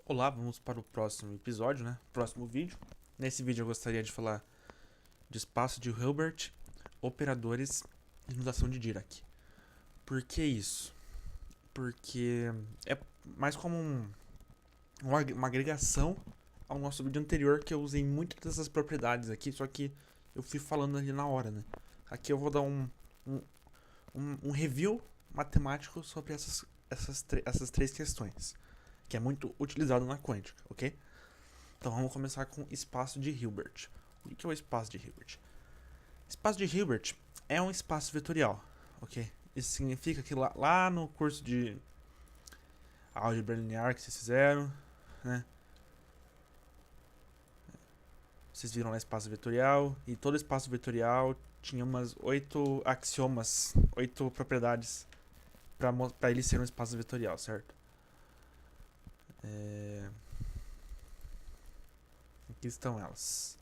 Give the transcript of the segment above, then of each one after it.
Olá, vamos para o próximo episódio, né? Próximo vídeo. Nesse vídeo eu gostaria de falar de espaço de Hilbert, operadores e notação de Dirac. Por que isso? Porque é mais como uma agregação ao nosso vídeo anterior, que eu usei muitas dessas propriedades aqui, só que eu fui falando ali na hora, né? Aqui eu vou dar um review matemático sobre essas três questões, que é muito utilizado na quântica, ok? Então vamos começar com espaço de Hilbert. O que é o espaço de Hilbert? Espaço de Hilbert é um espaço vetorial, ok? Isso significa que lá no curso de álgebra linear que vocês fizeram, né? Vocês viram lá espaço vetorial, e todo espaço vetorial tinha umas 8 axiomas, 8 propriedades para ele ser um espaço vetorial, certo? Aqui estão elas.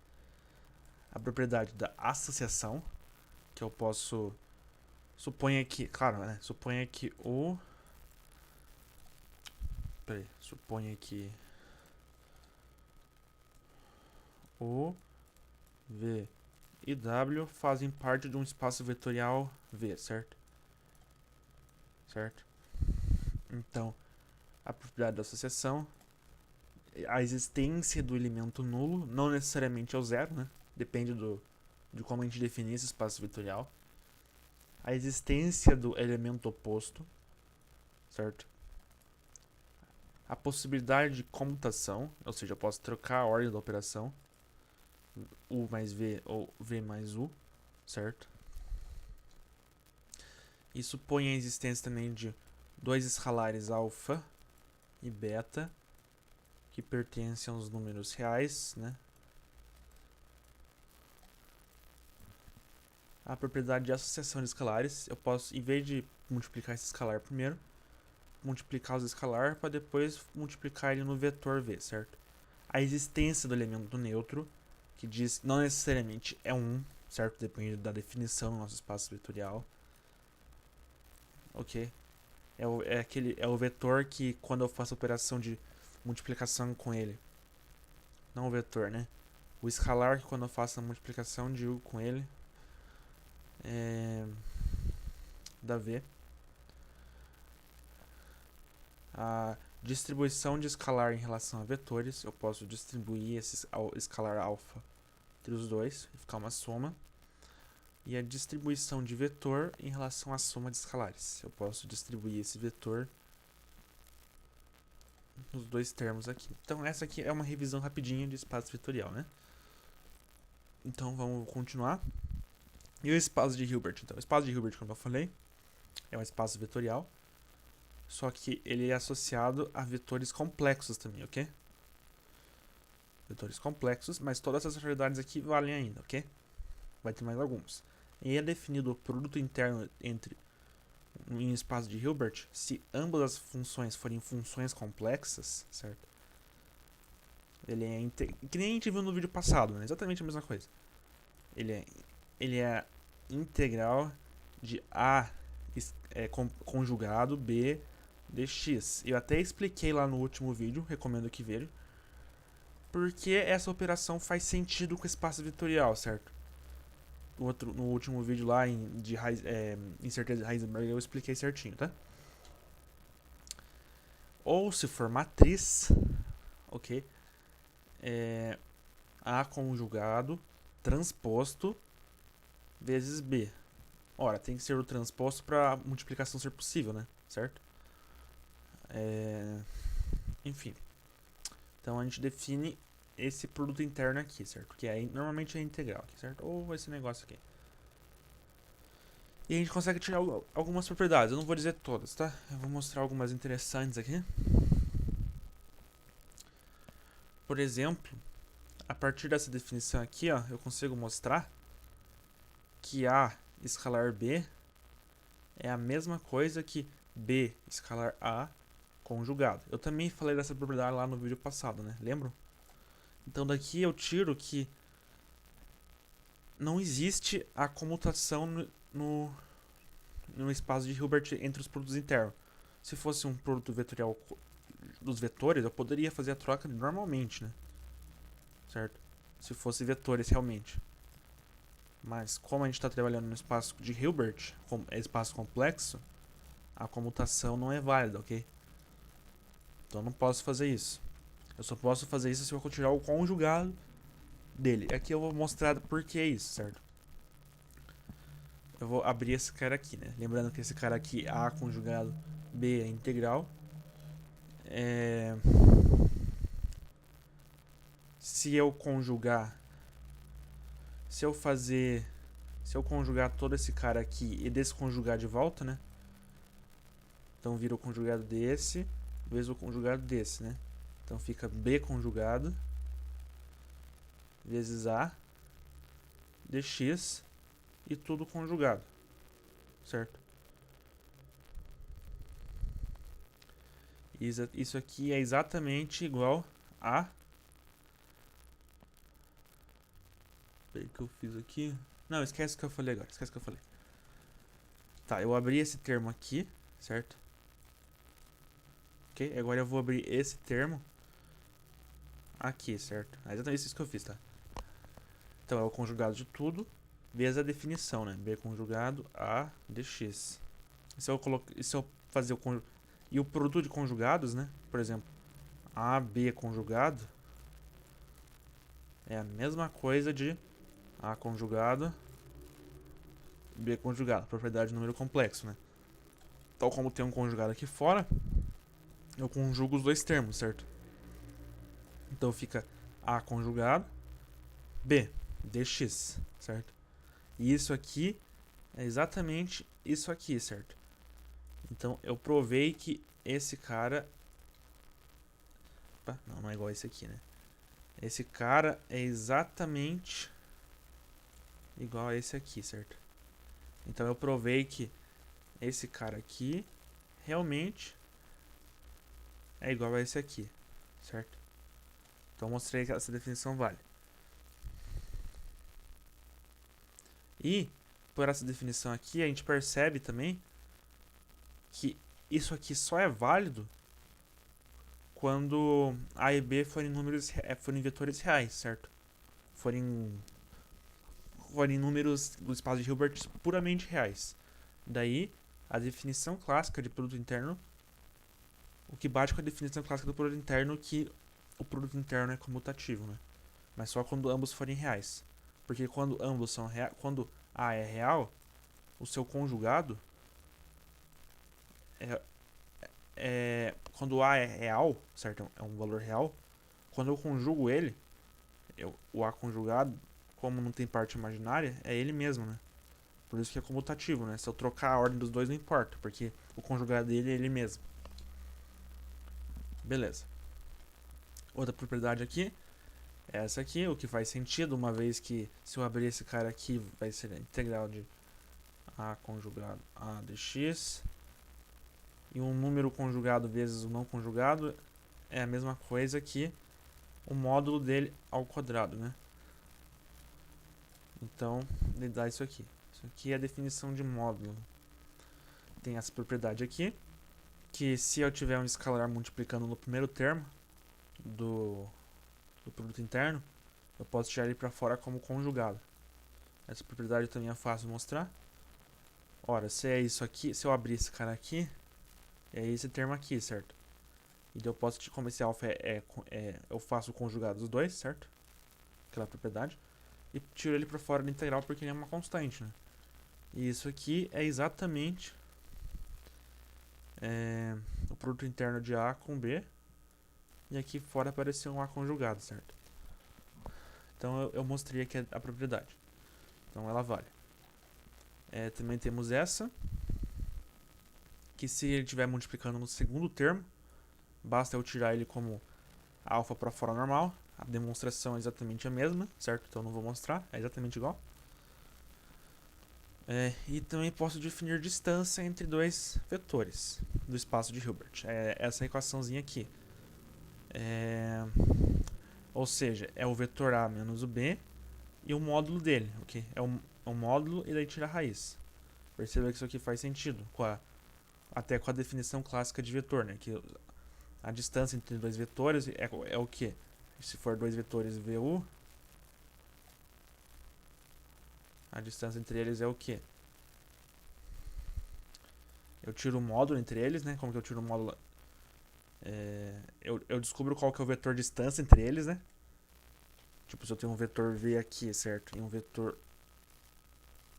A propriedade da associação, que eu posso... Suponha que... Claro, né? Suponha que o... Peraí. Suponha que o V e W fazem parte de um espaço vetorial V, certo? Certo? Então, a propriedade da associação, a existência do elemento nulo, não necessariamente é o zero, né? Depende de como a gente definir esse espaço vetorial. A existência do elemento oposto, certo? A possibilidade de comutação, ou seja, eu posso trocar a ordem da operação, U mais V ou V mais U, certo? E supõe a existência também de dois escalares alfa e beta, que pertencem aos números reais, né? A propriedade de associação de escalares, eu posso, em vez de multiplicar esse escalar primeiro, multiplicar os escalar para depois multiplicar ele no vetor V, certo? A existência do elemento neutro, que diz não necessariamente é 1, certo? Depende da definição do nosso espaço vetorial. Ok? É o vetor que, quando eu faço a operação de multiplicação com ele, não o vetor, né? O escalar, que quando eu faço a multiplicação de U com ele, da V. A distribuição de escalar em relação a vetores, eu posso distribuir esse escalar alfa entre os dois e ficar uma soma. E a distribuição de vetor em relação à soma de escalares, eu posso distribuir esse vetor nos dois termos aqui. Então essa aqui é uma revisão rapidinha de espaço vetorial, né? Então vamos continuar. E o espaço de Hilbert? Então, o espaço de Hilbert, como eu falei, é um espaço vetorial, só que ele é associado a vetores complexos também, ok? Vetores complexos, mas todas essas propriedades aqui valem ainda, ok? Vai ter mais alguns. E é definido o produto interno entre em espaço de Hilbert se ambas as funções forem funções complexas, certo? Ele é que nem a gente viu no vídeo passado, né? Exatamente a mesma coisa. Ele é integral de A conjugado B de x. Eu até expliquei lá no último vídeo, recomendo que veja, porque essa operação faz sentido com o espaço vetorial, certo? No último vídeo lá de incerteza de Heisenberg eu expliquei certinho, tá? Ou se for matriz, ok? A conjugado transposto vezes B. Ora, tem que ser o transposto para a multiplicação ser possível, né? Certo? Enfim. Então a gente define esse produto interno aqui, certo? Que normalmente é integral aqui, certo? Ou esse negócio aqui. E a gente consegue tirar algumas propriedades. Eu não vou dizer todas, tá? Eu vou mostrar algumas interessantes aqui. Por exemplo, a partir dessa definição aqui, ó, eu consigo mostrar que A escalar B é a mesma coisa que B escalar A conjugado. Eu também falei dessa propriedade lá no vídeo passado, né? Lembram? Então daqui eu tiro que não existe a comutação no espaço de Hilbert entre os produtos internos. Se fosse um produto vetorial dos vetores, eu poderia fazer a troca normalmente, né? Certo? Se fosse vetores realmente. Mas como a gente está trabalhando no espaço de Hilbert, é espaço complexo, a comutação não é válida, ok? Então eu não posso fazer isso. Eu só posso fazer isso se eu tirar o conjugado dele. Aqui eu vou mostrar por que é isso, certo? Eu vou abrir esse cara aqui, né? Lembrando que esse cara aqui, A conjugado, B é integral. Se eu conjugar, se eu conjugar todo esse cara aqui e desconjugar de volta, né? Então vira o conjugado desse vezes o conjugado desse, né? Então fica B conjugado vezes A dx e tudo conjugado, certo? Isso aqui é exatamente igual a... Peraí que eu fiz aqui. Não, esquece o que eu falei agora, esquece o que eu falei. Tá, eu abri esse termo aqui, certo? Ok, agora eu vou abrir esse termo aqui, certo? É exatamente isso que eu fiz, tá? Então é o conjugado de tudo vezes a definição, né? B conjugado A dx. Se eu fazer o conjugado... E o produto de conjugados, né? Por exemplo, AB conjugado é a mesma coisa de A conjugado B conjugado, propriedade de número complexo, né? Tal como tem um conjugado aqui fora, eu conjugo os dois termos, certo? Então fica A conjugado B dx, certo? E isso aqui é exatamente isso aqui, certo? Então eu provei que esse cara... Opa, não é igual a esse aqui, né? Esse cara é exatamente igual a esse aqui, certo? Então eu provei que esse cara aqui realmente é igual a esse aqui, certo? Então eu mostrei que essa definição vale. E por essa definição aqui a gente percebe também que isso aqui só é válido quando A e B forem vetores reais, certo? Forem números do espaço de Hilbert puramente reais. Daí, a definição clássica de produto interno, o que bate com a definição clássica do produto interno, que o produto interno é comutativo, né? Mas só quando ambos forem reais. Porque quando ambos são reais, quando A é real, o seu conjugado quando A é real, certo? É um valor real. Quando eu conjugo ele, o A conjugado, como não tem parte imaginária, é ele mesmo, né? Por isso que é comutativo, né? Se eu trocar a ordem dos dois, não importa, porque o conjugado dele é ele mesmo. Beleza. Outra propriedade aqui é essa aqui, o que faz sentido, uma vez que se eu abrir esse cara aqui, vai ser a integral de A conjugado A dx. E um número conjugado vezes o não conjugado é a mesma coisa que o módulo dele ao quadrado, né? Então, ele dá isso aqui. Isso aqui é a definição de módulo. Tem essa propriedade aqui, que se eu tiver um escalar multiplicando no primeiro termo do produto interno, eu posso tirar ele para fora como conjugado. Essa propriedade também é fácil de mostrar. Ora, se é isso aqui, se eu abrir esse cara aqui, é esse termo aqui, certo? E eu posso, como esse alfa eu faço o conjugado dos dois, certo? Aquela propriedade. E tiro ele para fora da integral porque ele é uma constante, né? E isso aqui é exatamente o produto interno de A com B. E aqui fora apareceu um A conjugado, certo? Então eu mostrei aqui a propriedade. Então ela vale. Também temos essa, que se ele estiver multiplicando no segundo termo, basta eu tirar ele como alfa para fora normal. A demonstração é exatamente a mesma, certo? Então eu não vou mostrar, é exatamente igual. E também posso definir distância entre dois vetores do espaço de Hilbert. Essa equaçãozinha aqui. Ou seja, é o vetor A menos o B e o módulo dele, ok? É o módulo e daí tira a raiz. Perceba que isso aqui faz sentido, até com a definição clássica de vetor, né? Que A distância entre dois vetores é o que? Se for dois vetores VU, a distância entre eles é o que? Eu tiro o módulo entre eles, né? Como que eu tiro o módulo? Eu descubro qual que é o vetor distância entre eles, né? Tipo, se eu tenho um vetor V aqui, certo? E um vetor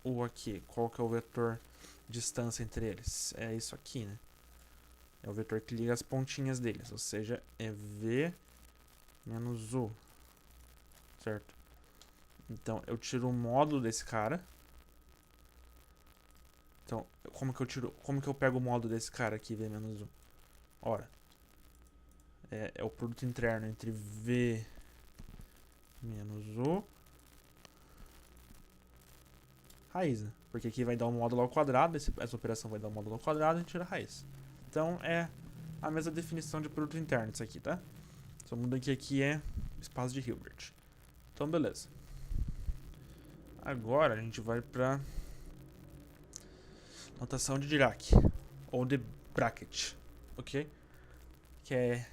U aqui, qual que é o vetor distância entre eles? É isso aqui, né? É o vetor que liga as pontinhas deles, ou seja, é V menos U, certo? Então, eu tiro o módulo desse cara. Então, como que eu pego o módulo desse cara aqui, V menos U? Ora, é o produto interno entre V menos U raiz, né? Porque aqui vai dar um módulo ao quadrado, essa operação vai dar um módulo ao quadrado, a gente tira a raiz. Então, é a mesma definição de produto interno isso aqui, tá? Só muda que aqui é espaço de Hilbert. Então, beleza. Agora a gente vai para notação de Dirac, ou de bracket, ok? Que é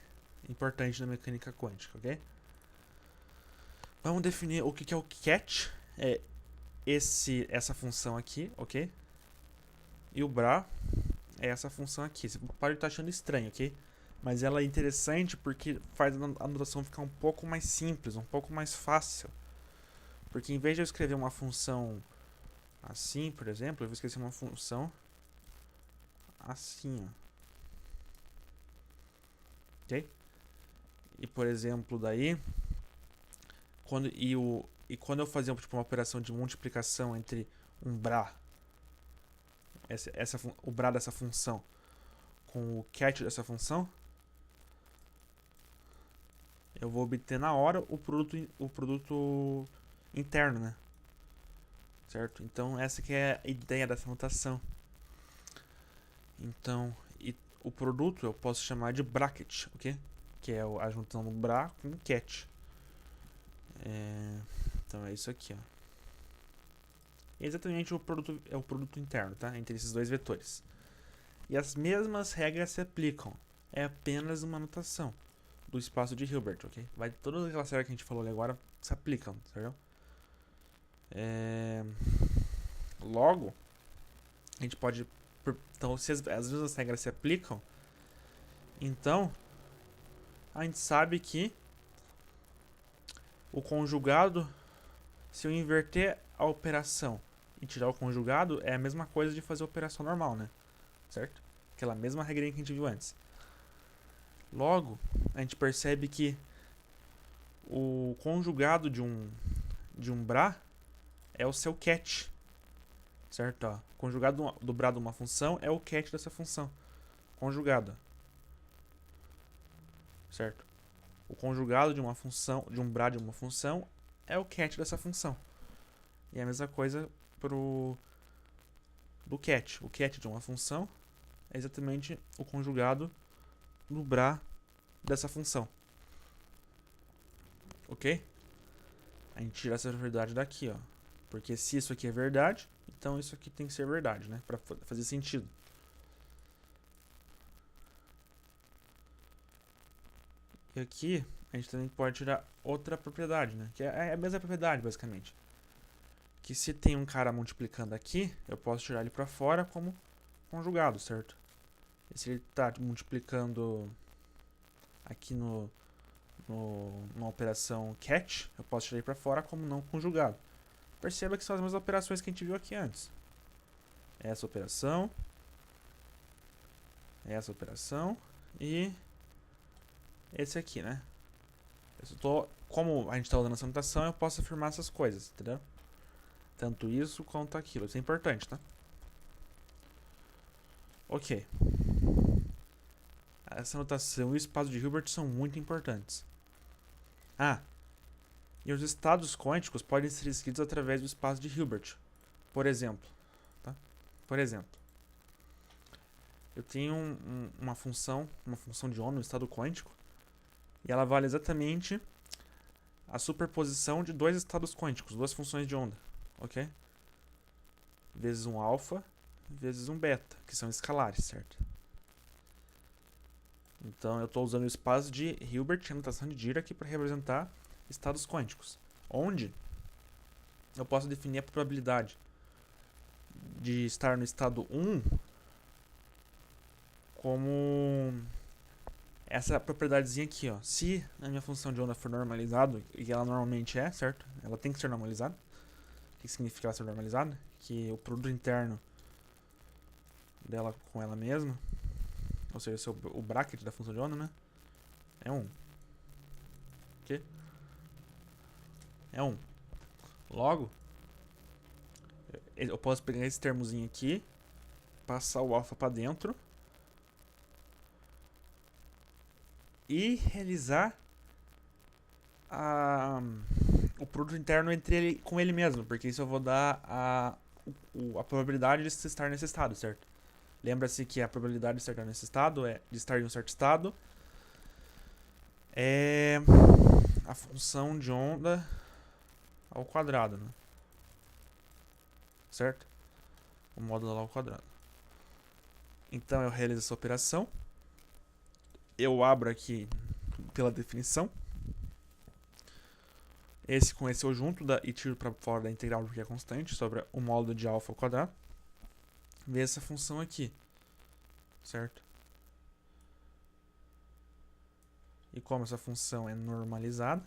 importante na mecânica quântica, ok? Vamos definir o que é o ket, é essa função aqui, ok? E o bra é essa função aqui. Você pode estar achando estranho, ok? Mas ela é interessante porque faz a notação ficar um pouco mais simples, um pouco mais fácil. Porque em vez de eu escrever uma função assim, por exemplo, eu vou esquecer uma função assim, ó. Ok? E por exemplo, daí, quando eu fazia tipo, uma operação de multiplicação entre um bra, o bra dessa função, com o ket dessa função, eu vou obter na hora o produto interno, né? Certo? Então essa que é a ideia dessa notação. Então, o produto eu posso chamar de bracket, ok? Que é a junção do bra com o ket. Então é isso aqui, ó. É exatamente o produto interno, tá? Entre esses dois vetores. E as mesmas regras se aplicam. É apenas uma notação do espaço de Hilbert, ok? Todas aquelas regras que a gente falou ali agora se aplicam, certo? Logo, a gente pode... Então, se as mesmas regras se aplicam, então a gente sabe que o conjugado, se eu inverter a operação e tirar o conjugado, é a mesma coisa de fazer a operação normal, né? Certo? Aquela mesma regrinha que a gente viu antes. Logo, a gente percebe que o conjugado de um bra é o seu ket, certo? Ó, o conjugado do bra de uma função é o ket dessa função. Conjugado. Certo? O conjugado de uma função, de um bra de uma função, é o ket dessa função. E a mesma coisa do ket. O ket de uma função é exatamente o conjugado do bra dessa função. Ok? A gente tira essa verdade daqui, ó. Porque se isso aqui é verdade, então isso aqui tem que ser verdade, né? Pra fazer sentido. E aqui a gente também pode tirar outra propriedade, né? Que é a mesma propriedade, basicamente. Que se tem um cara multiplicando aqui, eu posso tirar ele pra fora como conjugado, certo? E se ele tá multiplicando aqui numa operação ket, eu posso tirar ele pra fora como não conjugado. Perceba que são as mesmas operações que a gente viu aqui antes. Essa operação e esse aqui, né? Como a gente está usando essa notação, eu posso afirmar essas coisas, entendeu? Tanto isso quanto aquilo. Isso é importante, tá? Ok. Essa notação e o espaço de Hilbert são muito importantes. E os estados quânticos podem ser escritos através do espaço de Hilbert. Por exemplo, tá? Por exemplo, eu tenho uma função de onda no estado quântico, e ela vale exatamente a superposição de dois estados quânticos, duas funções de onda, ok? Vezes um alfa, vezes um beta, que são escalares, certo? Então eu estou usando o espaço de Hilbert e a notação de Dirac para representar estados quânticos, onde eu posso definir a probabilidade de estar no estado 1 como essa propriedadezinha aqui, ó. Se a minha função de onda for normalizada, e ela normalmente é, certo? Ela tem que ser normalizada. O que significa ela ser normalizada? Que o produto interno dela com ela mesma, ou seja, o bracket da função de onda, né? É 1. Ok? É 1. Logo, eu posso pegar esse termozinho aqui, passar o alfa para dentro e realizar o produto interno entre ele com ele mesmo, porque isso eu vou dar a probabilidade de estar nesse estado, certo? Lembra-se que a probabilidade de estar nesse estado de estar em um certo estado é a função de onda ao quadrado, né? Certo? O módulo ao quadrado. Então eu realizo essa operação. Eu abro aqui pela definição. Esse com esse eu junto e tiro para fora da integral porque é constante sobre o módulo de alfa ao quadrado. Ver essa função aqui. Certo? E como essa função é normalizada,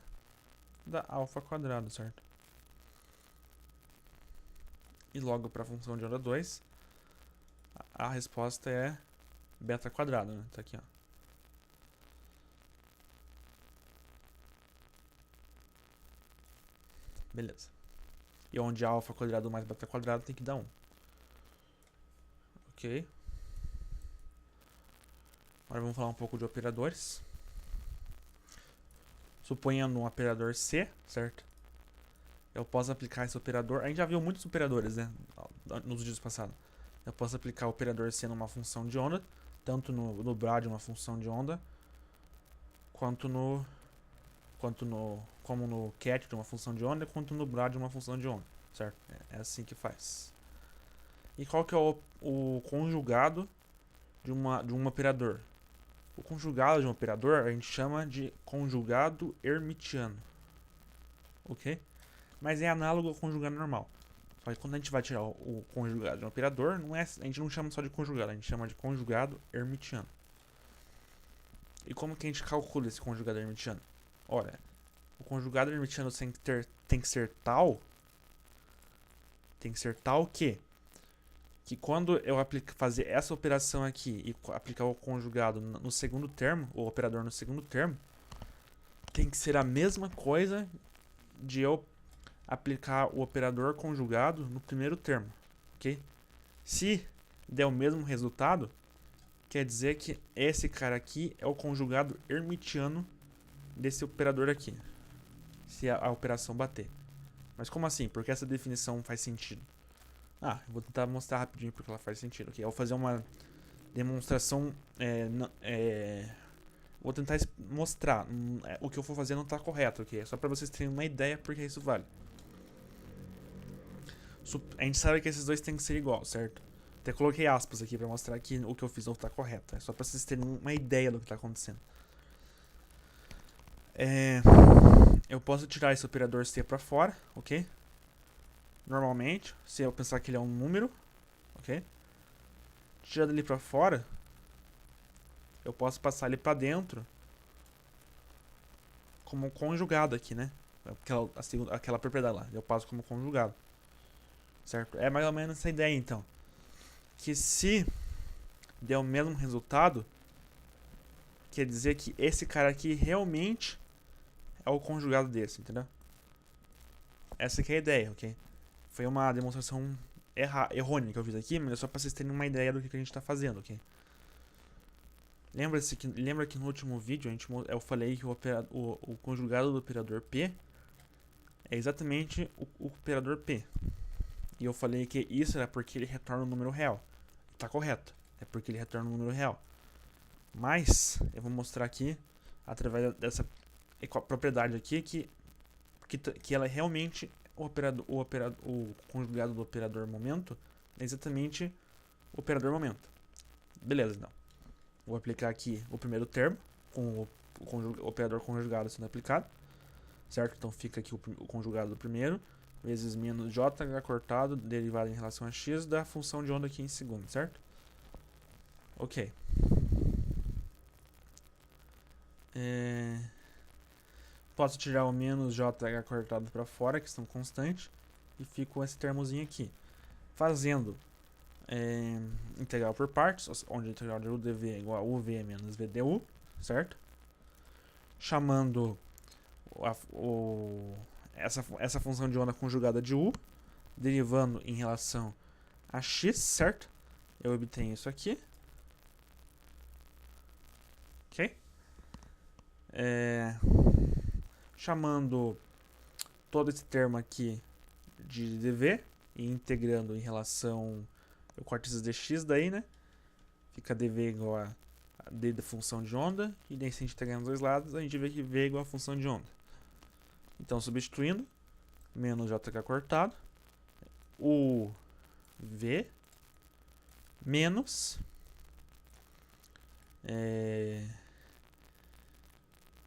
dá alfa quadrado, certo? E logo para a função de onda 2, a resposta é beta quadrado, né? Tá aqui, ó. Beleza. E onde alfa quadrado mais beta quadrado tem que dar 1. Ok. Agora vamos falar um pouco de operadores. Suponhando um operador C, certo? Eu posso aplicar esse operador. A gente já viu muitos operadores, né? Nos vídeos passados. Eu posso aplicar o operador C numa função de onda, tanto no Brad uma função de onda, como no Cat de uma função de onda, quanto no Brad de uma função de onda, certo? É assim que faz. E qual que é o conjugado de um operador? O conjugado de um operador a gente chama de conjugado hermitiano, ok? Mas é análogo ao conjugado normal. Só que quando a gente vai tirar o conjugado de um operador, a gente não chama só de conjugado, a gente chama de conjugado hermitiano. E como que a gente calcula esse conjugado hermitiano? Ora, o conjugado hermitiano tem que ser tal que quando eu fazer essa operação aqui e aplicar o conjugado no segundo termo, o operador no segundo termo, tem que ser a mesma coisa de eu aplicar o operador conjugado no primeiro termo, ok? Se der o mesmo resultado, quer dizer que esse cara aqui é o conjugado hermitiano desse operador aqui, se a operação bater. Mas como assim? Porque essa definição faz sentido? Eu vou tentar mostrar rapidinho porque ela faz sentido, ok? Eu vou fazer uma demonstração, vou tentar mostrar, o que eu for fazer não está correto, ok? É só para vocês terem uma ideia porque isso vale. A gente sabe que esses dois têm que ser igual, certo? Até coloquei aspas aqui para mostrar que o que eu fiz não está correto. É só para vocês terem uma ideia do que está acontecendo. Eu posso tirar esse operador C para fora, ok? Normalmente, se eu pensar que ele é um número, ok? Tirando ele para fora, eu posso passar ele para dentro como conjugado aqui, né? Aquela propriedade lá, eu passo como conjugado. Certo? É mais ou menos essa ideia, então. Que se der o mesmo resultado, quer dizer que esse cara aqui realmente é o conjugado desse, entendeu? Essa aqui é a ideia, ok? Foi uma demonstração errônea que eu fiz aqui, mas é só para vocês terem uma ideia do que a gente está fazendo, ok? Lembra que no último vídeo eu falei que o conjugado do operador P é exatamente o operador P. E eu falei que isso era porque ele retorna um número real. Tá correto. É porque ele retorna um número real. Mas eu vou mostrar aqui, através dessa propriedade aqui, que ela é realmente o conjugado do operador momento é exatamente o operador momento. Beleza, então. Vou aplicar aqui o primeiro termo, com o operador conjugado sendo aplicado, certo? Então fica aqui o conjugado do primeiro, vezes menos jh cortado, derivado em relação a x, da função de onda aqui em segundo, certo? Ok. Posso tirar o menos jh cortado para fora, que são constantes, e fico com esse termozinho aqui. Fazendo integral por partes, onde a integral de udv é igual a uv menos vdu, certo? Chamando essa função de onda conjugada de u, derivando em relação a x, certo? Eu obtenho isso aqui. Ok? Chamando todo esse termo aqui de dv e integrando em relação ao córtices dx daí, né? Fica dv igual a d da função de onda, e daí se a gente integrar nos dois lados, a gente vê que v é igual a função de onda. Então, substituindo, menos jh cortado, o v menos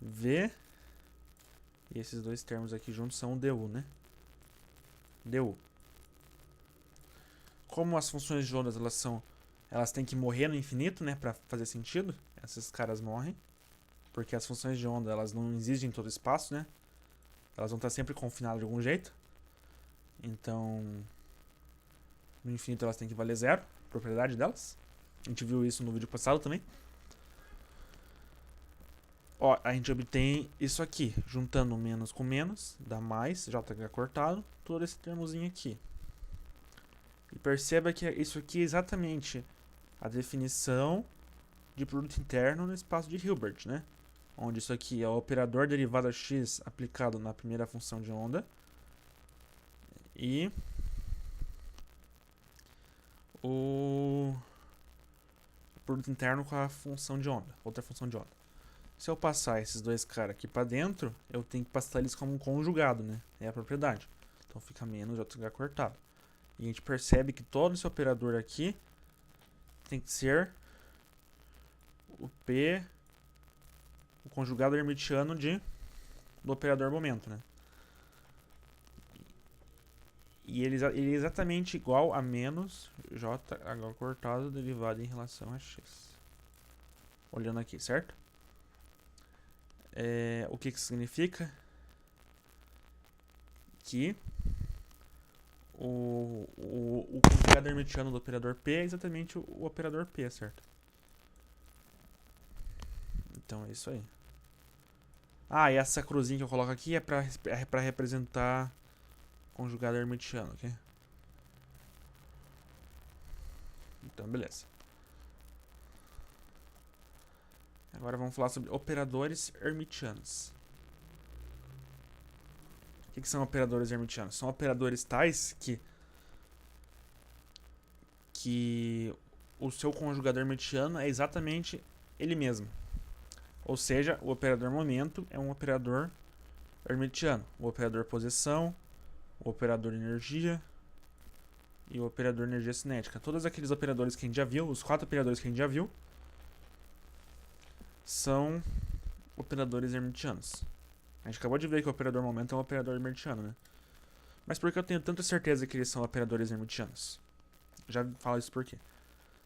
v, e esses dois termos aqui juntos são o du, né? du. Como as funções de ondas elas têm que morrer no infinito, né, para fazer sentido, esses caras morrem, porque as funções de onda elas não existem em todo o espaço, né? Elas vão estar sempre confinadas de algum jeito. Então, no infinito elas têm que valer zero, a propriedade delas. A gente viu isso no vídeo passado também. Ó, a gente obtém isso aqui, juntando menos com menos, dá mais, jh cortado, todo esse termozinho aqui. E perceba que isso aqui é exatamente a definição de produto interno no espaço de Hilbert, né? Onde isso aqui é o operador derivado x aplicado na primeira função de onda e o produto interno com a função de onda, outra função de onda. Se eu passar esses dois caras aqui para dentro, eu tenho que passar eles como um conjugado, né? É a propriedade. Então fica menos jh cortado. E a gente percebe que todo esse operador aqui tem que ser o P, o conjugado hermitiano do operador momento, né? E ele é exatamente igual a menos jh cortado derivado em relação a x. Olhando aqui, certo? O que significa? Que o conjugado hermitiano do operador P é exatamente o operador P, certo? Então é isso aí. Ah, e essa cruzinha que eu coloco aqui é pra representar conjugado hermitiano, ok? Então, beleza. Agora vamos falar sobre operadores hermitianos. O que são operadores hermitianos? São operadores tais que o seu conjugador hermitiano é exatamente ele mesmo. Ou seja, o operador momento é um operador hermitiano. O operador posição, o operador energia e o operador energia cinética. Todos aqueles operadores que a gente já viu, os 4 operadores que a gente já viu, são operadores hermitianos. A gente acabou de ver que o operador momento é um operador hermitiano, né? Mas por que eu tenho tanta certeza que eles são operadores hermitianos? Já falo isso por quê.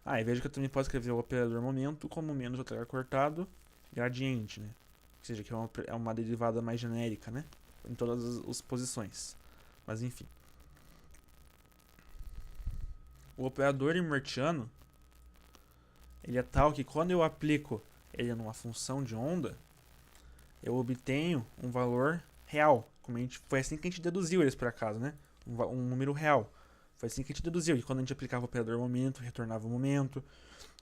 E veja que eu também posso escrever o operador momento como menos jh cortado gradiente, né? Ou seja, que é uma derivada mais genérica, né? Em todas as posições. Mas enfim. O operador hermitiano, ele é tal que quando eu aplico ele numa função de onda, eu obtenho um valor real. Foi assim que a gente deduziu eles por acaso, né? Um número real. Foi assim que a gente deduziu. E quando a gente aplicava o operador momento, retornava o momento.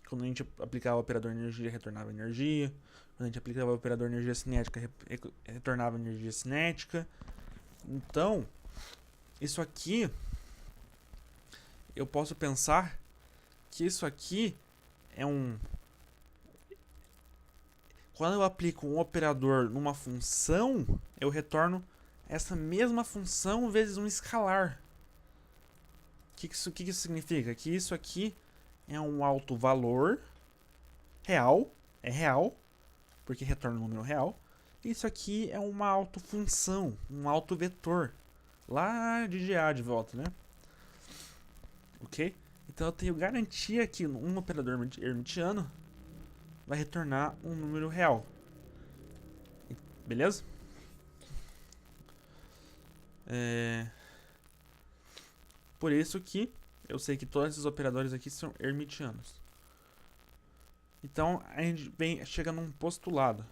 Quando a gente aplicava o operador energia, retornava energia. Quando a gente aplicava o operador energia cinética, retornava energia cinética. Então, isso aqui, eu posso pensar que isso aqui é quando eu aplico um operador numa função, eu retorno essa mesma função vezes um escalar. O que isso significa? Que isso aqui é um alto valor real, é real, porque retorna um número real. Isso aqui é uma autofunção, um autovetor, lá de GA de volta, né? Ok? Então eu tenho garantia que um operador hermitiano vai retornar um número real. Beleza? Por isso que eu sei que todos esses operadores aqui são hermitianos. Então a gente chega num postulado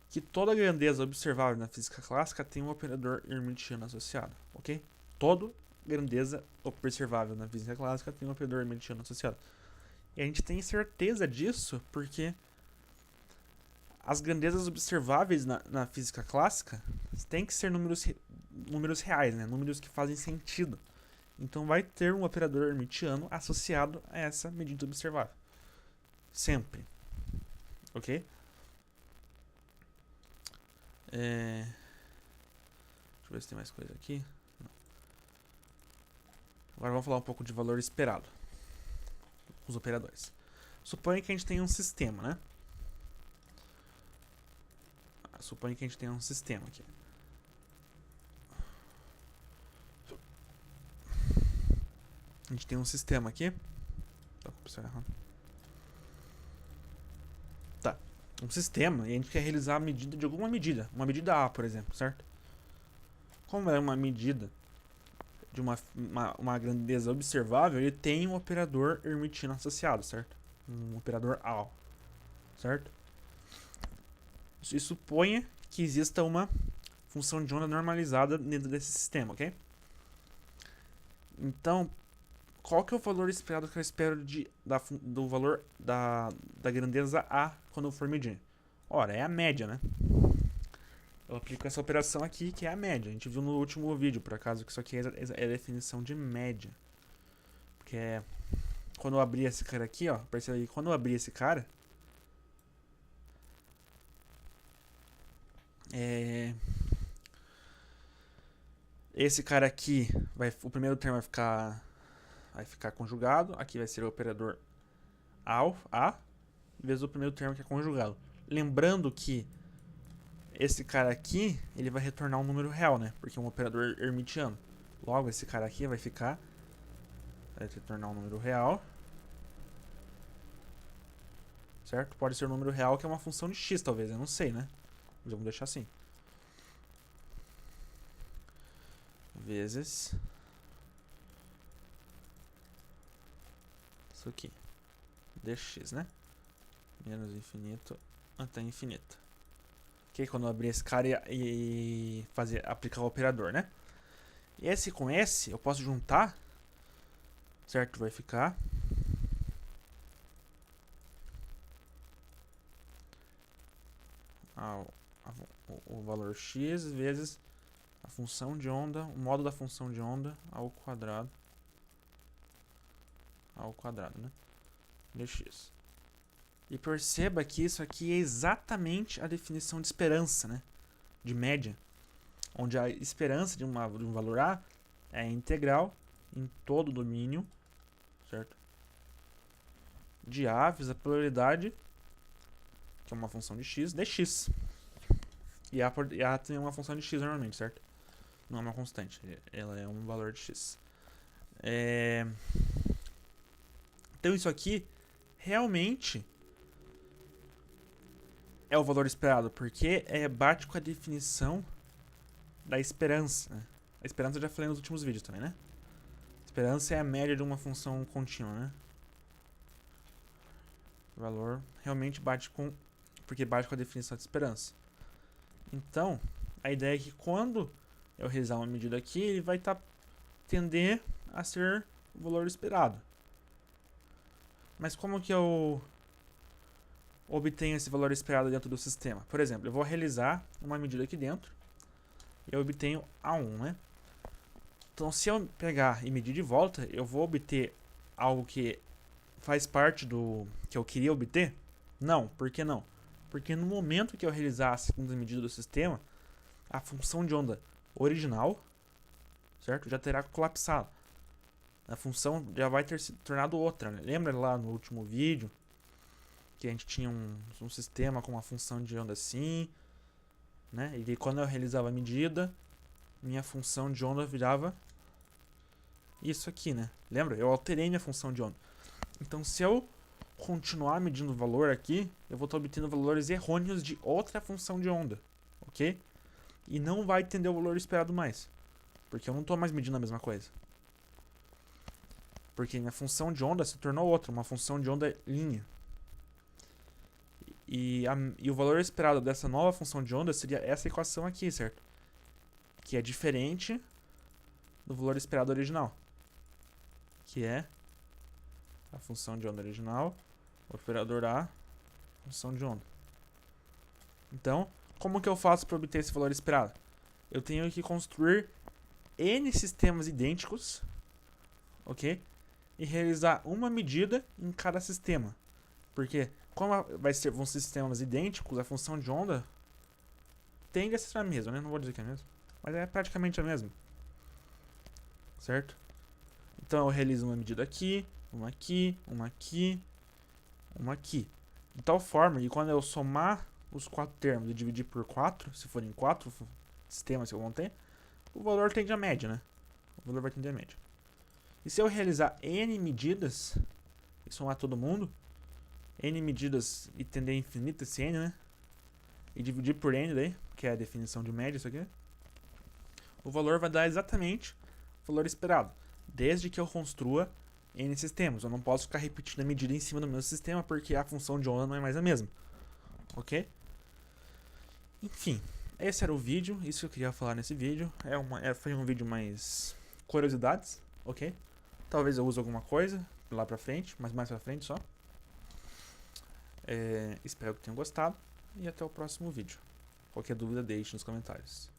que toda grandeza observável na física clássica tem um operador hermitiano associado, ok? Toda grandeza observável na física clássica tem um operador hermitiano associado. E a gente tem certeza disso porque as grandezas observáveis na física clássica têm que ser números reais, né? Números que fazem sentido. Então vai ter um operador hermitiano associado a essa medida observável. Sempre. Ok? Deixa eu ver se tem mais coisa aqui. Não. Agora vamos falar um pouco de valor esperado. Os operadores. Suponha que a gente tem um sistema, né? Suponha que a gente tem um sistema aqui. A gente tem um sistema aqui. Tá. Um sistema e a gente quer realizar a medida de alguma medida. Uma medida A, por exemplo, certo? Como é uma medida de uma grandeza observável, ele tem um operador hermitiano associado, certo? Um operador A, certo? E suponha que exista uma função de onda normalizada dentro desse sistema, ok? Então, qual que é o valor esperado que eu espero do valor da grandeza A quando eu for medir? Ora, é a média, né? Eu aplico essa operação aqui, que é a média. A gente viu no último vídeo, por acaso, que isso aqui é a definição de média. Porque é... Quando eu abrir esse cara aqui, ó, percebe aí, quando eu abrir esse cara... Esse cara aqui, o primeiro termo vai ficar conjugado. Aqui vai ser o operador A, vezes o primeiro termo que é conjugado. Lembrando que esse cara aqui, ele vai retornar um número real, né? Porque é um operador hermitiano. Logo, esse cara aqui vai retornar um número real. Certo? Pode ser um número real que é uma função de x, talvez. Eu não sei, né? Mas vamos deixar assim. Vezes isso aqui. Dx, né? Menos infinito até infinito. Ok? Quando eu abrir esse cara e aplicar o operador, né? E esse com esse, eu posso juntar. Certo? Vai ficar... o valor x vezes a função de onda, o modo da função de onda ao quadrado, né? Dx. E perceba que isso aqui é exatamente a definição de esperança, né? De média. Onde a esperança de um valor A é integral em todo o domínio, certo? De A vezes a probabilidade, que é uma função de x, dx. E A tem uma função de x normalmente, certo? Não é uma constante, ela é um valor de x. Então isso aqui realmente é o valor esperado, porque bate com a definição da esperança, né? A esperança eu já falei nos últimos vídeos também, né? A esperança é a média de uma função contínua, né? O valor realmente porque bate com a definição de esperança. Então, a ideia é que quando eu realizar uma medida aqui, ele vai tender a ser o valor esperado. Mas como que eu obtenho esse valor esperado dentro do sistema? Por exemplo, eu vou realizar uma medida aqui dentro e eu obtenho A1, né? Então, se eu pegar e medir de volta, eu vou obter algo que faz parte do que eu queria obter? Não. Por que não? Porque no momento que eu realizar a segunda medida do sistema, a função de onda original, certo? Já terá colapsado. a função já vai ter se tornado outra, né? Lembra lá no último vídeo que a gente tinha um sistema com uma função de onda assim, né? E quando eu realizava a medida, minha função de onda virava isso aqui, né? Lembra? Eu alterei minha função de onda. Então, se eu continuar medindo o valor aqui, eu vou estar obtendo valores errôneos de outra função de onda, ok? E não vai entender o valor esperado mais, porque eu não estou mais medindo a mesma coisa. Porque minha função de onda se tornou outra, uma função de onda linha. E o valor esperado dessa nova função de onda seria essa equação aqui, certo? Que é diferente do valor esperado original. Que é a função de onda original, operador A, função de onda. Então, como que eu faço para obter esse valor esperado? Eu tenho que construir N sistemas idênticos, ok? E realizar uma medida em cada sistema. Porque, como vão ser sistemas idênticos, a função de onda tende a ser a mesma, né? Não vou dizer que é a mesma, mas é praticamente a mesma. Certo? Então eu realizo uma medida aqui, uma aqui, uma aqui, uma aqui. De tal forma que quando eu somar os 4 termos e dividir por 4, se forem 4 sistemas que eu vou ter, o valor tende a média, né? O valor vai tender a média. E se eu realizar N medidas e somar todo mundo, N medidas e tender a infinito esse N, né? E dividir por N daí, que é a definição de média, isso aqui, o valor vai dar exatamente o valor esperado, desde que eu construa N sistemas. Eu não posso ficar repetindo a medida em cima do meu sistema, porque a função de onda não é mais a mesma. Ok? Enfim, esse era o vídeo, isso que eu queria falar nesse vídeo. Foi um vídeo mais curiosidades, ok? Talvez eu use alguma coisa lá pra frente, mas mais pra frente só. Espero que tenham gostado e até o próximo vídeo. Qualquer dúvida deixe nos comentários.